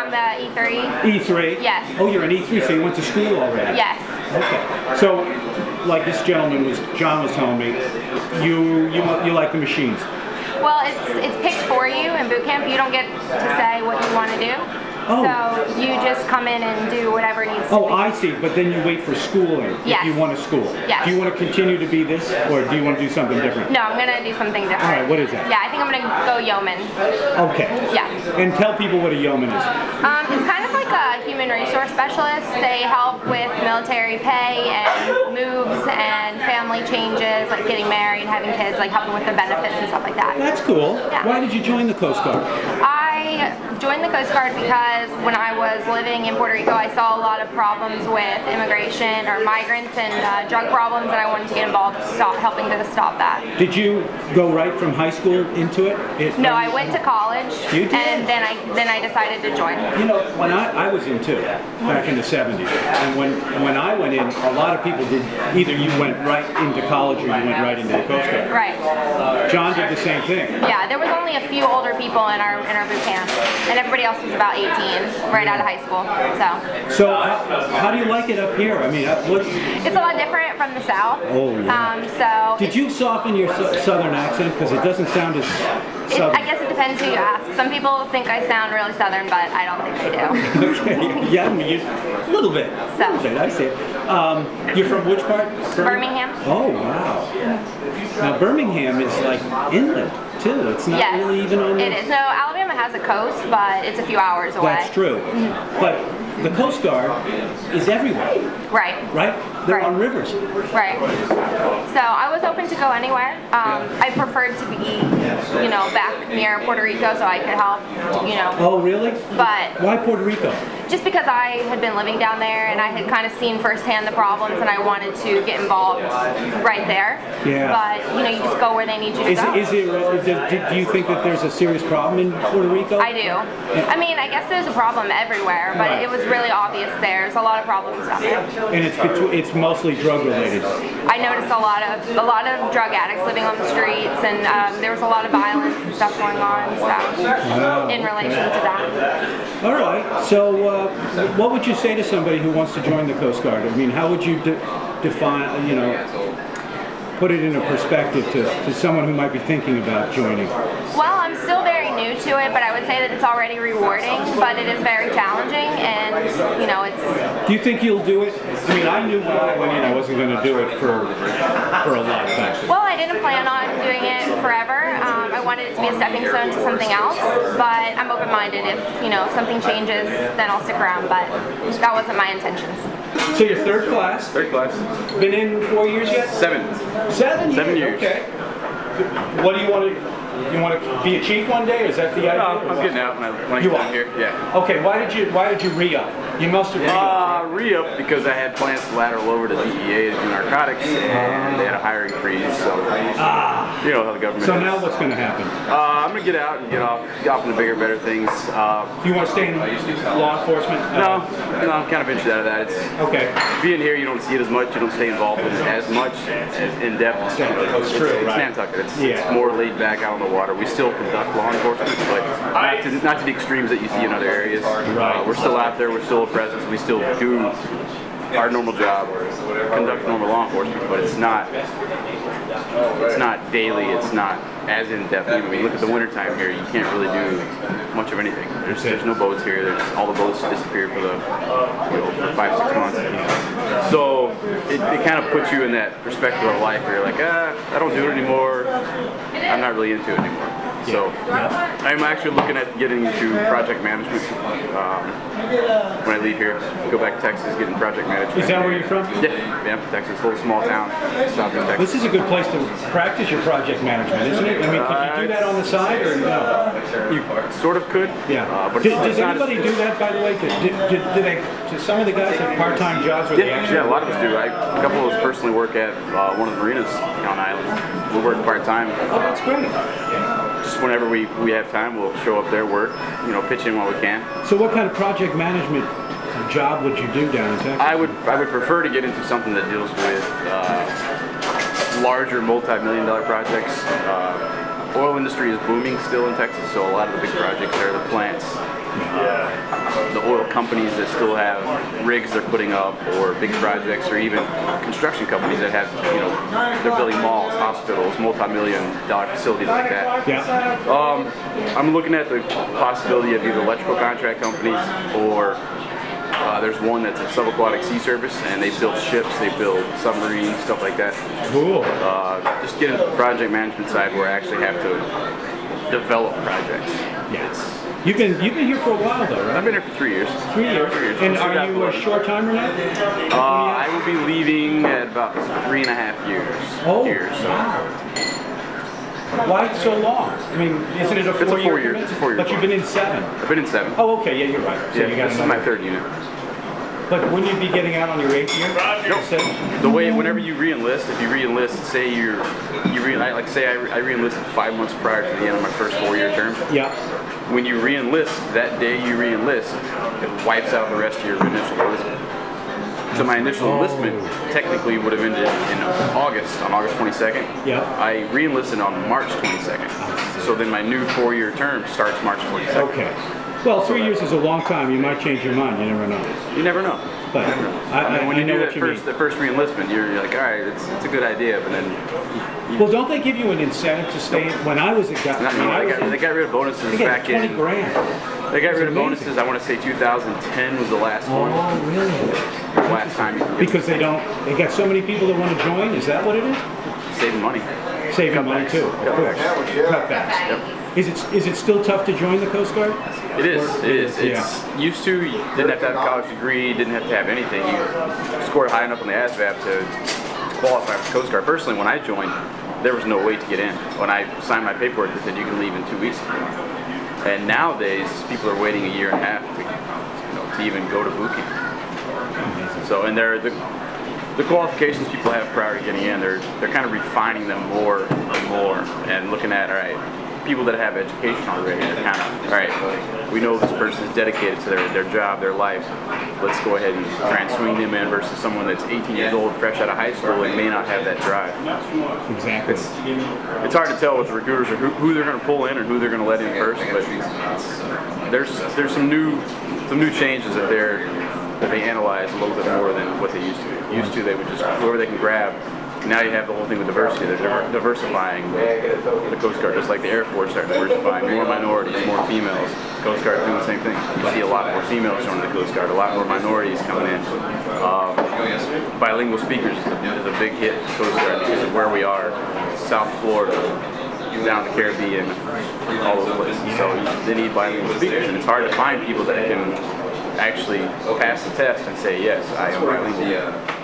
I'm the E3. E3? Yes. Oh, you're an E3, so you went to school already? Yes. Okay. So, like this gentleman John was telling me, you like the machines. Well, it's picked for you in boot camp. You don't get to say what you want to do. Oh. So you just come in and do whatever needs to be. Oh, I see. But then you wait for schooling Yes. if you want to school. Yes. Do you want to continue to be this, or do you want to do something different? No, I'm going to do something different. All right, what is that? Yeah, I think I'm going to go yeoman. Okay. Yeah. And tell people what a yeoman is. It's kind of like a human resource specialist. They help with military pay and moves and family changes, like getting married, having kids, like helping with the benefits and stuff like that. That's cool. Yeah. Why did you join the Coast Guard? I joined the Coast Guard because when I was living in Puerto Rico, I saw a lot of problems with immigration or migrants and drug problems, and I wanted to get involved helping to stop that. Did you go right from high school into it? No, I went to college, You did? and then I decided to join. You know, when I was into it back in the 70s, and when I went in, a lot of people did, either you went right into college or you went right into the Coast Guard. Right. John did the same thing. Yeah, there was only a few older people in our boot camp, and everybody else was about 18, right out of high school. So how do you like it up here? I mean, It's a lot different from the South. Oh, yeah. Did you soften your Southern accent? Because it doesn't sound as Southern. I guess it depends who you ask. Some people think I sound really Southern, but I don't think they do. Okay. Yeah, I mean, a little bit. So. A little bit, I see it. You're from which part? Birmingham. Oh, wow. Now, Birmingham is like inland, too. It's not really even on the... It is. No, Alabama has a coast, but it's a few hours away. That's true. But the Coast Guard is everywhere. Right. Right? They're on rivers. Right. So I was open to go anywhere. I preferred to be, back near Puerto Rico so I could help, Oh, really? But why Puerto Rico? Just because I had been living down there and I had kind of seen firsthand the problems and I wanted to get involved right there. Yeah. But, you just go where they need you to go. Do you think that there's a serious problem in Puerto Rico? I do. I mean, I guess there's a problem everywhere, but it was really obvious there's a lot of problems down there. And it's mostly drug related. I noticed a lot of drug addicts living on the streets, and there was a lot of violence and stuff going on. So, in relation to that. All right. So, what would you say to somebody who wants to join the Coast Guard? I mean, how would you define? Put it in a perspective to someone who might be thinking about joining? Well, I'm still very new to it, but I would say that it's already rewarding, but it is very challenging, and it's... Do you think you'll do it? I mean, I knew when I went in I wasn't going to do it for a long time. Well, I didn't plan on doing it forever. I wanted it to be a stepping stone to something else, but I'm open-minded. If, something changes, then I'll stick around, but that wasn't my intentions. So you're third class? Third class. Been in 4 years yet? 7. 7 years. Okay. What do you want to... You want to be a chief one day, or is that the idea? No, I'm getting out when I get down here. Yeah. Okay. Why did you re-up? You must have re-up. Re-up because I had plans to lateral over to DEA to do narcotics, and they had a hiring freeze. So you know how the government. So is. now what's going to happen? I'm going to get out and get off into bigger, better things. Do you want to stay in law enforcement? No, I'm kind of interested out of that. It's okay. Being here, you don't see it as much. You don't stay involved in it as much, in depth. That's true. It's right? Nantucket. It's more laid back out on the water. We still conduct law enforcement, but not to the extremes that you see in other areas. Right. We're still out there. We're still a presence. We still do our normal job, conduct normal law enforcement, but it's not daily. It's not as in depth. I mean, look at the wintertime here. You can't really do much of anything. There's no boats here. All the boats disappeared for for 5-6 months. So it kind of puts you in that perspective of life where you're like, I don't do it anymore. I'm not really into it anymore. So I'm actually looking at getting into project management when I leave here. Go back to Texas, get in project management. Is that where you're from? Yeah, Texas, a little small town, southern Texas. This is a good place to practice your project management, isn't it? I mean, could you do that on the side or no? You sort of could. Yeah. But does anybody do that, by the way? Do some of the guys have part-time jobs where they actually? Yeah, a lot of us do. A couple of us personally work at one of the marinas on island. We work part-time. Oh, that's great. Just whenever we have time, we'll show up there, work, pitch in while we can. So what kind of project management job would you do down in Texas? I would prefer to get into something that deals with larger multi-million-dollar projects. Oil industry is booming still in Texas, so a lot of the big projects are the plants. the oil companies that still have rigs they're putting up, or big projects, or even construction companies that have, you know, they're building malls, hospitals, multi-million-dollar facilities like that. Yeah. I'm looking at the possibility of either electrical contract companies, or there's one that's a subaquatic sea service, and they build ships, they build submarines, stuff like that. Cool. Just get into the project management side where I actually have to develop projects. Yes. You've been here for a while though, right? I've been here for 3 years. 3 years. 3 years. And are you a short timer now? I will be leaving at about 3.5 years. Oh, so. wow. Why so long? I mean, isn't it a 4 year? It's a 4 year. But you've been in 7. I've been in 7. Oh, okay. Yeah, you're right. So yeah, you got this is my 3rd unit. But wouldn't you be getting out on your 8th year? Nope. The way, whenever you re-enlist, if you re-enlist, say I re-enlisted 5 months prior to the end of my first 4-year term. Yeah. When you re-enlist, that day you re-enlist, it wipes out the rest of your initial enlistment. So my initial enlistment technically would have ended in August, on August 22nd. Yeah. I re-enlisted on March 22nd. So then my new 4-year term starts March 22nd. Okay. Well, 3 years is a long time. You might change your mind. You never know. You never know. But when you know do what you mean. the first re-enlistment, you're like, all right, it's a good idea, but then. Well, don't they give you an incentive to stay? When I was a guy, they got rid of bonuses they back 20 in. grand. They got rid of amazing. bonuses. I want to say 2010 was the last one. Oh, really? Last time you could get Because they got so many people that want to join. Is that what it is? saving money. Saving money too, of course. Cutbacks. Yep. Is it still tough to join the Coast Guard? It is. It is. It's Yeah. used to. You didn't have to have a college degree. Didn't have to have anything. You scored high enough on the ASVAB to qualify for the Coast Guard. Personally, when I joined, there was no way to get in. When I signed my paperwork, they said you can leave in 2 weeks. And nowadays, people are waiting a year and a half to even go to boot camp. So, and the qualifications people have prior to getting in, they're kind of refining them more and more, and looking at, all right, people that have education already, they're kind of, all right, we know this person is dedicated to their job, their life. Let's go ahead and try and swing them in versus someone that's 18 years old, fresh out of high school, and may not have that drive. Exactly. It's hard to tell with the recruiters who they're going to pull in and who they're going to let in first, but there's some new changes that they analyze a little bit more than what they used to. Used to, they would just whoever they can grab. Now you have the whole thing with diversity. They're diversifying the Coast Guard, just like the Air Force started diversifying. More minorities, more females. Coast Guard doing the same thing. You see a lot more females joining the Coast Guard, a lot more minorities coming in. Bilingual speakers is a big hit for Coast Guard because of where we are, South Florida, down the Caribbean, all those places. So they need bilingual speakers, and it's hard to find people that can actually pass the test and say, yes, I am bilingual.